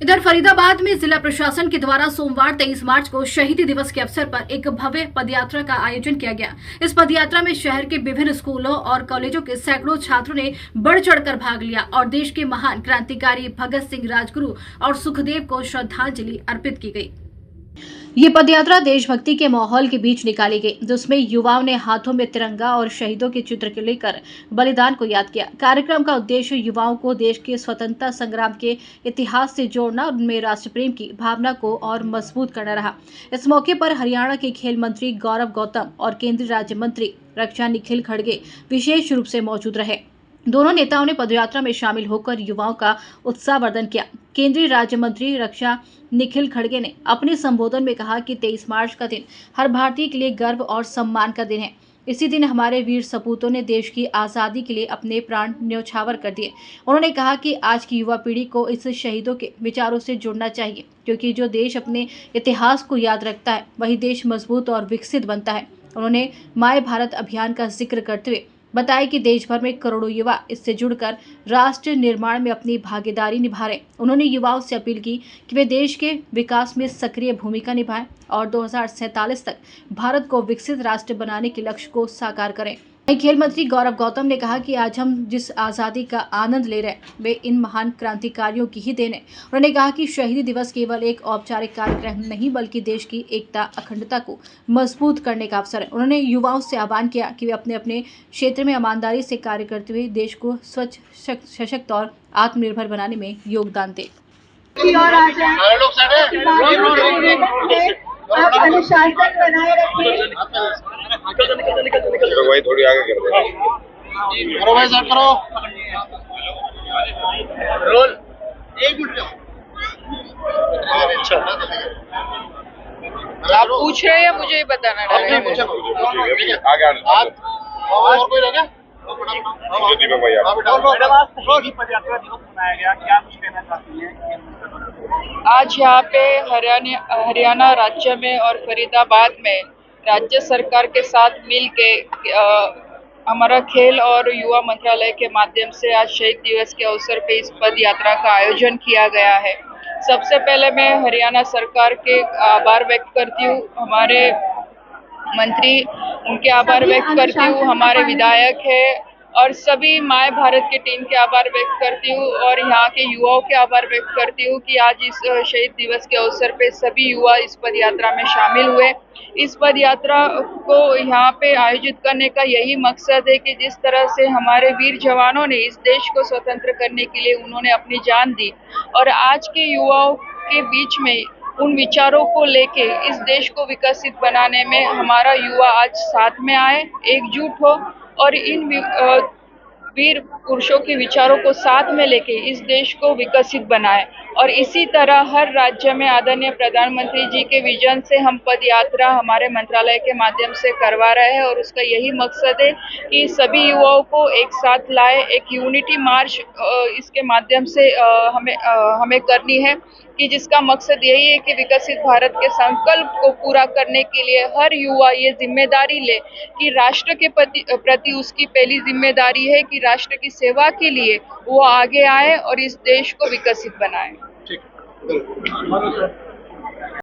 इधर फरीदाबाद में जिला प्रशासन के द्वारा सोमवार 23 मार्च को शहीदी दिवस के अवसर पर एक भव्य पदयात्रा का आयोजन किया गया। इस पदयात्रा में शहर के विभिन्न स्कूलों और कॉलेजों के सैकड़ों छात्रों ने बढ़ चढ़कर भाग लिया और देश के महान क्रांतिकारी भगत सिंह, राजगुरु और सुखदेव को श्रद्धांजलि अर्पित की गई। ये पदयात्रा देशभक्ति के माहौल के बीच निकाली गई, जिसमें युवाओं ने हाथों में तिरंगा और शहीदों के चित्र के लेकर बलिदान को याद किया। कार्यक्रम का उद्देश्य युवाओं को देश के स्वतंत्रता संग्राम के इतिहास से जोड़ना और उनमें राष्ट्र प्रेम की भावना को और मजबूत करना रहा। इस मौके पर हरियाणा के खेल मंत्री गौरव गौतम और केंद्रीय राज्य मंत्री रक्षा निखिल खड़गे विशेष रूप से मौजूद रहे। दोनों नेताओं ने पदयात्रा में शामिल होकर युवाओं का उत्साहवर्धन किया। केंद्रीय राज्य मंत्री रक्षा निखिल खड़गे ने अपने संबोधन में कहा कि 23 मार्च का दिन हर भारतीय के लिए गर्व और सम्मान का दिन है। इसी दिन हमारे वीर सपूतों ने देश की आज़ादी के लिए अपने प्राण न्यौछावर कर दिए। उन्होंने कहा कि आज की युवा पीढ़ी को इस शहीदों के विचारों से जुड़ना चाहिए, क्योंकि जो देश अपने इतिहास को याद रखता है वही देश मजबूत और विकसित बनता है। उन्होंने माय भारत अभियान का जिक्र करते हुए बताया कि देश भर में करोड़ों युवा इससे जुड़कर राष्ट्र निर्माण में अपनी भागीदारी निभा रहे। उन्होंने युवाओं से अपील की कि वे देश के विकास में सक्रिय भूमिका निभाएं और 2047 तक भारत को विकसित राष्ट्र बनाने के लक्ष्य को साकार करें। वहीं खेल मंत्री गौरव गौतम ने कहा कि आज हम जिस आज़ादी का आनंद ले रहे हैं वे इन महान क्रांतिकारियों की ही देन है। उन्होंने कहा कि शहीदी दिवस केवल एक औपचारिक कार्यक्रम नहीं बल्कि देश की एकता, अखंडता को मजबूत करने का अवसर है। उन्होंने युवाओं से आह्वान किया कि वे अपने अपने क्षेत्र में ईमानदारी से कार्य करते हुए देश को स्वच्छ, सशक्त और आत्मनिर्भर बनाने में योगदान दें। आप अनुशासन बनाए रखें। चलो भाई थोड़ी आगे कर दो। करो भाई, सर करो। Roll 1 minute. अच्छा, आप पूछ रहे हैं या मुझे ही बताना है? आगे और कोई रहेगा? दीपक भाई आप पदयात्रा दिवस मनाया गया, क्या कुछ कहना चाहती हैं? आज यहाँ पे हरियाणा राज्य में और फरीदाबाद में राज्य सरकार के साथ मिल के हमारा खेल और युवा मंत्रालय के माध्यम से आज शहीद दिवस के अवसर पे इस पद यात्रा का आयोजन किया गया है। सबसे पहले मैं हरियाणा सरकार के आभार व्यक्त करती हूँ, हमारे मंत्री उनके आभार व्यक्त करती हूँ, हमारे विधायक है और सभी माय भारत की टीम के आभार व्यक्त करती हूँ और यहाँ के युवाओं के आभार व्यक्त करती हूँ कि आज इस शहीद दिवस के अवसर पे सभी युवा इस पद यात्रा में शामिल हुए। इस पद यात्रा को यहाँ पे आयोजित करने का यही मकसद है कि जिस तरह से हमारे वीर जवानों ने इस देश को स्वतंत्र करने के लिए उन्होंने अपनी जान दी और आज के युवाओं के बीच में उन विचारों को लेके इस देश को विकसित बनाने में हमारा युवा आज साथ में आए, एकजुट हो और इन वीर पुरुषों के विचारों को साथ में लेके इस देश को विकसित बनाए। और इसी तरह हर राज्य में आदरणीय प्रधानमंत्री जी के विजन से हम पद यात्रा हमारे मंत्रालय के माध्यम से करवा रहे हैं और उसका यही मकसद है कि सभी युवाओं को एक साथ लाए, एक यूनिटी मार्च इसके माध्यम से हमें करनी है कि जिसका मकसद यही है कि विकसित भारत के संकल्प को पूरा करने के लिए हर युवा ये जिम्मेदारी ले कि राष्ट्र के प्रति उसकी पहली जिम्मेदारी है कि राष्ट्र की सेवा के लिए वो आगे आए और इस देश को विकसित बनाए। ठीक है।